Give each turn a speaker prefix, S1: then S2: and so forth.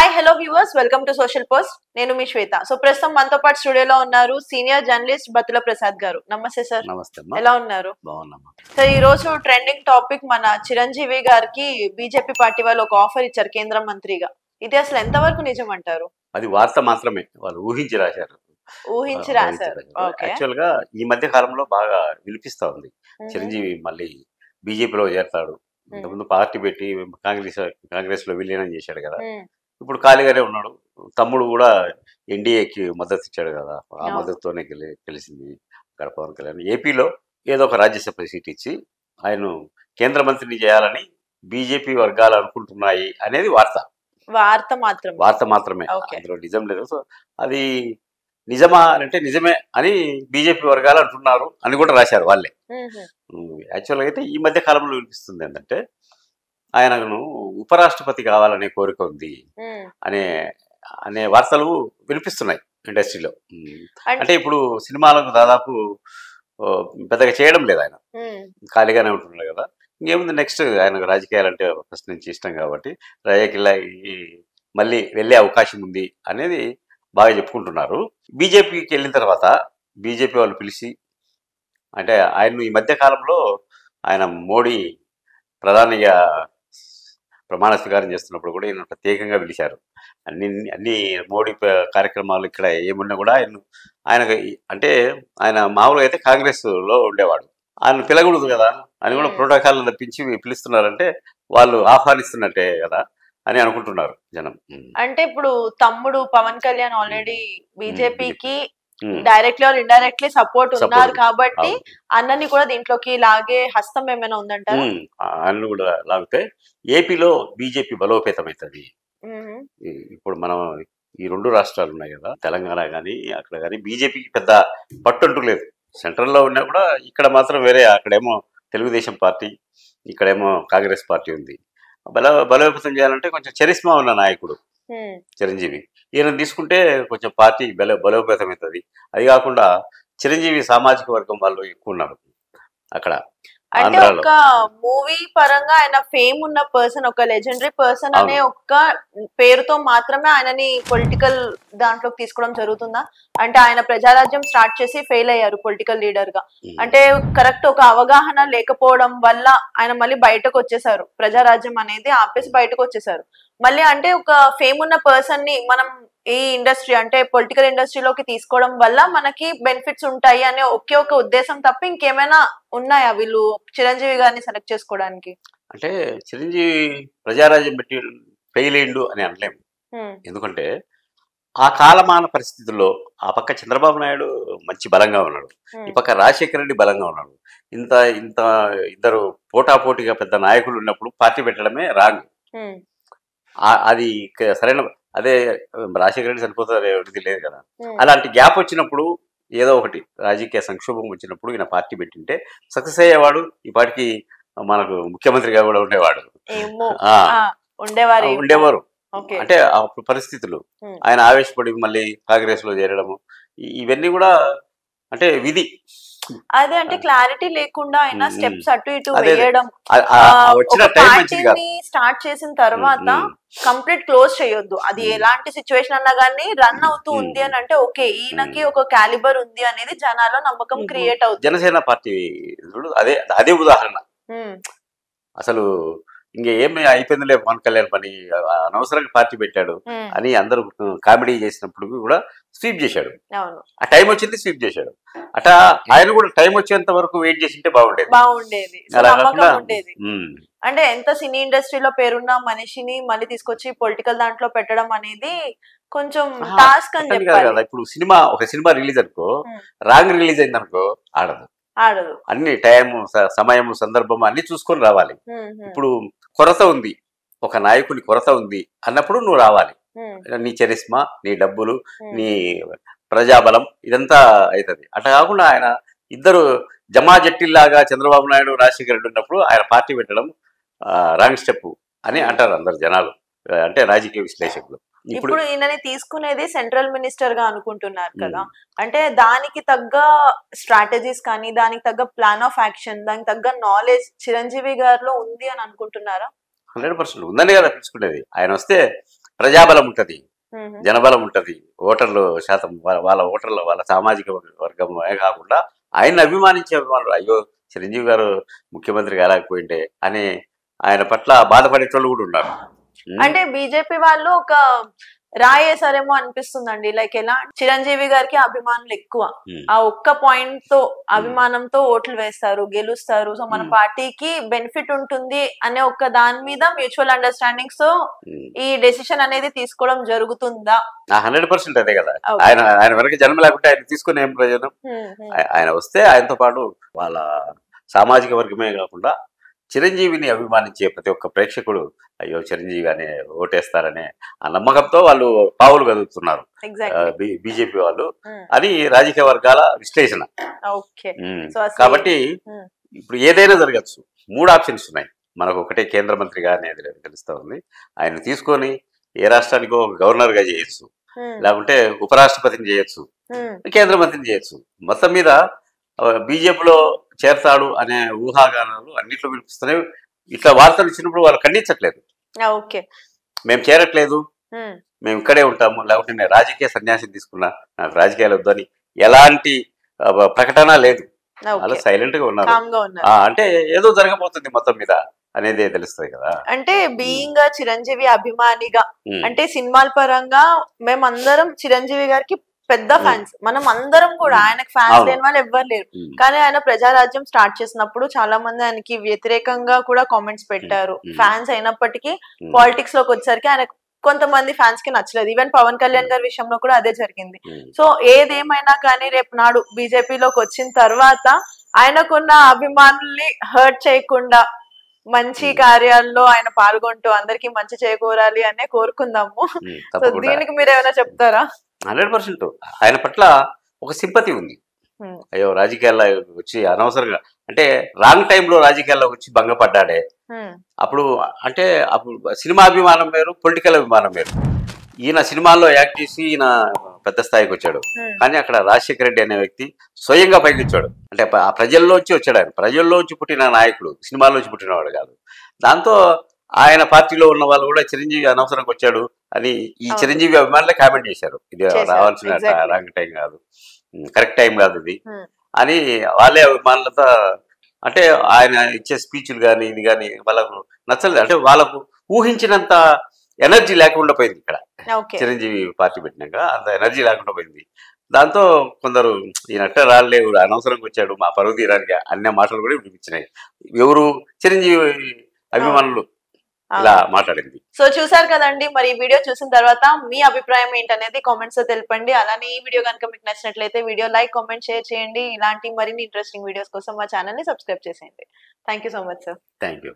S1: Hi hello viewers, welcome to social post. నేను మీ శ్వేత. So ప్రస్తుతం మనతో పాటు స్టూడియోలో ఉన్నారు సీనియర్ జర్నలిస్ట్ బతుల ప్రసాద్ గారు. నమస్తే సార్.
S2: నమస్తే.
S1: ఎలా ఉన్నారు?
S2: బాగున్నామా.
S1: సో ఈ రోజు ట్రెండింగ్ టాపిక్ మన చిరంజీవి గారికి బీజేపీ పార్టీ వాళ్ళు ఒక ఆఫర్ ఇచ్చారు కేంద్ర మంత్రిగా. ఇది అసలు ఎంతవరకు నిజం అంటారు?
S2: అది వార్త మాత్రమే, వాళ్ళు ఊహించి రాశారు.
S1: ఊహించి రాశారు.
S2: యాక్చువల్ గా ఈ మధ్య కాలంలో బాగా వినిపిస్తా ఉంది, చిరంజీవి మళ్ళీ బీజేపీలో చేరతాడు. ఇంతకుముందు పార్టీ పెట్టి కాంగ్రెస్ లో విలీనం చేశాడు కదా, ఇప్పుడు ఖాళీగానే ఉన్నాడు. తమ్ముడు కూడా ఎన్డీఏకి మద్దతు ఇచ్చాడు కదా, ఆ మద్దతుతోనే గెలిచింది అక్కడ పవన్ కళ్యాణ్. ఏపీలో ఏదో ఒక రాజ్యసభ సీట్ ఇచ్చి ఆయన కేంద్ర మంత్రిని చేయాలని బీజేపీ వర్గాలు అనుకుంటున్నాయి అనేది వార్త మాత్రమే, అందులో నిజం లేదు. సో అది నిజమా అంటే నిజమే అని బీజేపీ వర్గాలు అంటున్నారు అని కూడా రాశారు వాళ్ళే. యాక్చువల్గా అయితే ఈ మధ్య కాలంలో వినిపిస్తుంది ఏంటంటే ఆయనను ఉపరాష్ట్రపతి కావాలనే కోరిక ఉంది అనే వార్తలు వినిపిస్తున్నాయి ఇండస్ట్రీలో. అంటే ఇప్పుడు సినిమాలకు దాదాపు పెద్దగా చేయడం లేదు, ఆయన ఖాళీగానే ఉంటున్నాడు కదా. ఇంకేముంది, నెక్స్ట్ ఆయనకు రాజకీయాలంటే ఫస్ట్ నుంచి ఇష్టం కాబట్టి రాజకీయాలకి మళ్ళీ వెళ్ళే అవకాశం ఉంది అనేది బాగా చెప్పుకుంటున్నారు. బీజేపీకి వెళ్ళిన తర్వాత బీజేపీ వాళ్ళు పిలిచి, అంటే ఆయన ఈ మధ్య కాలంలో ఆయన మోడీ ప్రధానిగా ప్రమాణ స్వీకారం చేస్తున్నప్పుడు కూడా ఈయన ప్రత్యేకంగా పిలిచారు. అన్ని మోడీ కార్యక్రమాలు ఇక్కడ ఏమున్నా కూడా ఆయనకు అంటే ఆయన మామూలుగా అయితే కాంగ్రెస్లో ఉండేవాడు, ఆయన పిలకూడదు కదా అని కూడా ప్రోటోకాల్ తప్పించి పిలుస్తున్నారంటే వాళ్ళు ఆహ్వానిస్తున్నట్టే కదా అని అనుకుంటున్నారు జనం.
S1: అంటే ఇప్పుడు తమ్ముడు పవన్ కళ్యాణ్ ఆల్రెడీ బీజేపీకి డైరెక్ట్లీ ఆర్ ఇండైరెక్ట్లీ సపోర్ట్ ఉన్నారు కాబట్టి అన్నని కూడా దీంట్లోకి లాగే హస్తం ఏమైనా ఉందంటారు?
S2: అన్న కూడా లాగితే ఏపీలో బీజేపీ బలోపేతం అవుతుంది. ఇప్పుడు మనం ఈ రెండు రాష్ట్రాలు ఉన్నాయి కదా, తెలంగాణ కానీ అక్కడ కానీ బీజేపీకి పెద్ద పట్టుంటూ లేదు. సెంట్రల్లో ఉన్నా కూడా ఇక్కడ మాత్రం వేరే, అక్కడేమో తెలుగుదేశం పార్టీ, ఇక్కడేమో కాంగ్రెస్ పార్టీ ఉంది. బలోపేతం చేయాలంటే కొంచెం చరిస్మా ఉన్న నాయకుడు చిరంజీవి, ఈయన తీసుకుంటే కొంచెం పార్టీ బలోపేతం అవుతుంది. అది కాకుండా చిరంజీవి సామాజిక వర్గం వాళ్ళు ఎక్కువ ఉన్నారు అక్కడ.
S1: అంటే ఒక మూవీ పరంగా ఆయన ఫేమ్ ఉన్న పర్సన్, ఒక లెజెండరీ పర్సన్ అనే ఒక్క పేరుతో మాత్రమే ఆయనని పొలిటికల్ దాంట్లోకి తీసుకోవడం జరుగుతుందా? అంటే ఆయన ప్రజారాజ్యం స్టార్ట్ చేసి ఫెయిల్ అయ్యారు పొలిటికల్ లీడర్ గా. అంటే కరెక్ట్ ఒక అవగాహన లేకపోవడం వల్ల ఆయన మళ్ళీ బయటకు వచ్చేసారు, ప్రజారాజ్యం అనేది ఆపేసి బయటకు వచ్చేసారు మళ్ళీ. అంటే ఒక ఫేమ్ ఉన్న పర్సన్ ని మనం ఈ ఇండస్ట్రీ అంటే పొలిటికల్ ఇండస్ట్రీలోకి తీసుకోవడం వల్ల మనకి బెనిఫిట్స్ ఉంటాయి అనే ఒకే ఒక ఉద్దేశం తప్ప ఇంకేమైనా ఉన్నాయా వీళ్ళు చిరంజీవి గారిని సెలెక్ట్ చేసుకోవడానికి?
S2: అంటే చిరంజీవి ప్రజారాజ్యం పెట్టి ఫెయిల్ అయ్యిండు అని అనలేము. ఎందుకంటే ఆ కాలమాన పరిస్థితుల్లో ఆ పక్క చంద్రబాబు నాయుడు మంచి బలంగా ఉన్నాడు, ఈ పక్క రాజశేఖర రెడ్డి బలంగా ఉన్నాడు. ఇంత ఇంత ఇద్దరు పోటాపోటీగా పెద్ద నాయకులు ఉన్నప్పుడు పార్టీ పెట్టడమే రాంగ్. అది సరైన, అదే రాజశేఖర రెడ్డి సరిపోతుంది లేదు కదా. అలాంటి గ్యాప్ వచ్చినప్పుడు ఏదో ఒకటి రాజకీయ సంక్షోభం వచ్చినప్పుడు ఈయన పార్టీ పెట్టింటే సక్సెస్ అయ్యేవాడు, ఈ పార్టీకి మనకు ముఖ్యమంత్రిగా కూడా ఉండేవాడు, ఉండేవారు. అంటే అప్పుడు పరిస్థితులు ఆయన ఆవేశపడి మళ్ళీ కాంగ్రెస్ లో చేరడము ఇవన్నీ కూడా అంటే విధి.
S1: అదే అంటే క్లారిటీ లేకుండా ఆయన స్టెప్స్ అటు ఇటు వేయడం, స్టార్ట్ చేసిన తర్వాత కంప్లీట్ క్లోజ్ చేయొద్దు. అది ఎలాంటి సిచ్యువేషన్ అన్నా గానీ రన్ అవుతూ ఉంది అని అంటే ఓకే, ఈయనకి ఒక క్యాలిబర్ ఉంది అనేది జనాల్లో నమ్మకం క్రియేట్ అవుతుంది.
S2: జనసేన పార్టీ అదే ఉదాహరణ. అసలు ఇంకేమి అయిపోయిందిలే పవన్ కళ్యాణ్ పని, అనవసరంగా పార్టీ పెట్టాడు అని అందరూ కామెడీ చేసినప్పుడు కూడా స్వీప్ చేశాడు. ఆ టైం వచ్చింది స్వీప్ చేశాడు. అట్లా ఆయన కూడా టైం వచ్చేంత వరకు వెయిట్ చేసింటే బాగుండేది.
S1: అంటే ఎంత సినీ ఇండస్ట్రీలో పేరున్న మనిషిని మళ్ళీ తీసుకొచ్చి పొలిటికల్ దాంట్లో పెట్టడం అనేది కొంచెం టాస్క్ అని చెప్పాలి
S2: కదా. ఇప్పుడు ఒక సినిమా రిలీజ్ అనుకో, రాంగ్ రిలీజ్ అయింది అనుకో ఆడదు. అన్ని టైము, సమయము, సందర్భం అన్ని చూసుకొని రావాలి. ఇప్పుడు కొరత ఉంది, ఒక నాయకుని కొరత ఉంది అన్నప్పుడు నువ్వు రావాలి. నీ చరిస్మా, నీ డబ్బులు, నీ ప్రజాబలం ఇదంతా అవుతుంది. అట్లా కాకుండా ఆయన ఇద్దరు జమాజట్టిల్లాగా చంద్రబాబు నాయుడు, రాజశేఖర రెడ్డి ఉన్నప్పుడు ఆయన పార్టీ పెట్టడం రాంగ్ స్టెప్ అని అంటారు అందరు జనాలు, అంటే రాజకీయ విశ్లేషకులు.
S1: ఇప్పుడు ఈయనని తీసుకునేది సెంట్రల్ మినిస్టర్ గా అనుకుంటున్నారు కదా, అంటే దానికి తగ్గ స్ట్రాటజీస్ కానీ దానికి తగ్గ ప్లాన్ ఆఫ్ యాక్షన్, దానికి తగ్గ నాలెడ్జ్ చిరంజీవి గారిలో ఉంది అని అనుకుంటున్నారా?
S2: 100% ఉందని కదా తీసుకునేది. ఆయన వస్తే ప్రజాబలం ఉంటది, జనబలం ఉంటది, ఓటర్లు శాతం వాళ్ళ ఓటర్లు వాళ్ళ సామాజిక వర్గమే కాకుండా ఆయన్ని అభిమానించే అభిమానులు, అయ్యో చిరంజీవి గారు ముఖ్యమంత్రి కాలేకపోయిండే అని ఆయన పట్ల బాధపడేటోళ్ళు కూడా ఉన్నారు.
S1: అంటే బీజేపీ వాళ్ళు ఒక రాయేసారేమో అనిపిస్తుందండి. లైక్ ఎలా చిరంజీవి గారికి అభిమానులు ఎక్కువ, ఆ ఒక్క పాయింట్ తో అభిమానంతో ఓట్లు వేస్తారు, గెలుస్తారు. సో మన పార్టీకి బెనిఫిట్ ఉంటుంది అనే ఒక దాని మీద మ్యూచువల్ అండర్స్టాండింగ్స్ తో ఈ డెసిషన్ అనేది తీసుకోవడం జరుగుతుందా?
S2: 100% అదే కదా. ఆయన వెనక జన్మ లేకుంటే ఆయన తీసుకునే ఏం ప్రయోజనం? ఆయన వస్తే ఆయనతో పాటు వాళ్ళ సామాజిక వర్గమే కాకుండా చిరంజీవిని అభిమానించే ప్రతి ఒక్క ప్రేక్షకుడు అయ్యో చిరంజీవి అనే ఓటేస్తారనే ఆ నమ్మకంతో వాళ్ళు పావులు కదుగుతున్నారు బీజేపీ వాళ్ళు అని రాజకీయ వర్గాల విశ్లేషణ. కాబట్టి ఇప్పుడు ఏదైనా జరగచ్చు. 3 ఆప్షన్స్ ఉన్నాయి మనకు. ఒకటే కేంద్ర మంత్రిగా అనేది తెలుస్తా ఉంది. ఆయన తీసుకొని ఏ రాష్ట్రానికో గవర్నర్ గా చేయొచ్చు, లేకుంటే ఉపరాష్ట్రపతిని చేయొచ్చు, కేంద్ర మంత్రిని చేయొచ్చు. మొత్తం మీద బీజేపీలో చేరతాడు అనే ఊహాగానాలు అన్నిట్లో వినిపిస్తున్నాయి. ఇట్లా వార్తలు ఇచ్చినప్పుడు వాళ్ళు ఖండించట్లేదు. మేము చేరట్లేదు, మేము ఇక్కడే ఉంటాము, లేకుంటే నేను రాజకీయ సన్యాసం తీసుకున్నా, నాకు రాజకీయాలు వద్దని ఎలాంటి ప్రకటన లేదు. అలా సైలెంట్ గా ఉన్నారు. అంటే ఏదో జరగబోతుంది మొత్తం మీద అనేది తెలుస్తుంది కదా.
S1: అంటే బీయింగ్ చిరంజీవి అభిమానిగా, అంటే సినిమాల పరంగా మేమందరం చిరంజీవి గారికి పెద్ద ఫ్యాన్స్, మనం అందరం కూడా. ఆయనకు ఫ్యాన్స్ లేని వాళ్ళు ఎవ్వరు లేరు. కానీ ఆయన ప్రజారాజ్యం స్టార్ట్ చేసినప్పుడు చాలా మంది ఆయనకి వ్యతిరేకంగా కూడా కామెంట్స్ పెట్టారు. ఫ్యాన్స్ అయినప్పటికీ పాలిటిక్స్ లోకి వచ్చేసరికి ఆయన కొంతమంది ఫ్యాన్స్ కి నచ్చలేదు. ఈవెన్ పవన్ కళ్యాణ్ గారి విషయంలో కూడా అదే జరిగింది. సో ఏదేమైనా కానీ రేపు నాడు బీజేపీలోకి వచ్చిన తర్వాత ఆయనకున్న అభిమానుల్ని హర్ట్ చేయకుండా మంచి కార్యాల్లో ఆయన పాల్గొంటూ అందరికి మంచి చేకూరాలి అనే కోరుకుందాము. సో దీనికి మీరు ఏమైనా చెప్తారా?
S2: 100% ఆయన పట్ల ఒక సింపతి ఉంది. అయ్యో రాజకీయాల్లో వచ్చి అనవసరంగా, అంటే రాంగ్ టైంలో రాజకీయాల్లో వచ్చి భంగపడ్డాడే. అప్పుడు అంటే అప్పుడు సినిమా అభిమానం వేరు, పొలిటికల్ అభిమానం వేరు. ఈయన సినిమాల్లో యాక్ట్ చేసి ఈయన పెద్ద స్థాయికి వచ్చాడు. కానీ అక్కడ రాజశేఖర రెడ్డి అనే వ్యక్తి స్వయంగా పైకి వచ్చాడు. అంటే ఆ ప్రజల్లోంచి వచ్చాడు. ఆయన ప్రజల్లోంచి పుట్టిన నాయకుడు, సినిమాల్లోంచి పుట్టినవాడు కాదు. దాంతో ఆయన పార్టీలో ఉన్న వాళ్ళు కూడా చిరంజీవి అనవసరంగా వచ్చాడు అని ఈ చిరంజీవి అభిమానులే కామెంట్ చేశారు. ఇది రావాల్సిన రాంగ్ టైం కాదు, కరెక్ట్ టైం కాదు ఇది అని వాళ్ళే అభిమానులతో. అంటే ఆయన ఇచ్చే స్పీచ్లు కానీ ఇది కానీ వాళ్ళకు నచ్చలేదు. అంటే వాళ్ళకు ఊహించినంత ఎనర్జీ లేకుండా పోయింది ఇక్కడ. చిరంజీవి పార్టీ పెట్టినాక అంత ఎనర్జీ లేకుండా పోయింది. దాంతో కొందరు ఈయనట్ట రాలేవు, అనవసరంగా వచ్చాడు, మా పరువు తీయడానికి అన్న మాటలు కూడా వినిపించినాయి. ఎవరు? చిరంజీవి అభిమానులు ఇలా మాట్లాడింది.
S1: సో చూసారు కదండి. మరి ఈ వీడియో చూసిన తర్వాత మీ అభిప్రాయం ఏంటనేది కామెంట్స్ లో తెలపండి. అలానే ఈ వీడియో కనుక మీకు నచ్చినట్లయితే వీడియో లైక్, కామెంట్, షేర్ చేయండి. ఇలాంటి మరిన్ని ఇంట్రెస్టింగ్ వీడియోస్ కోసం మా ఛానల్ ని సబ్స్క్రైబ్ చేసేయండి. Thank you so much sir.
S2: Thank you.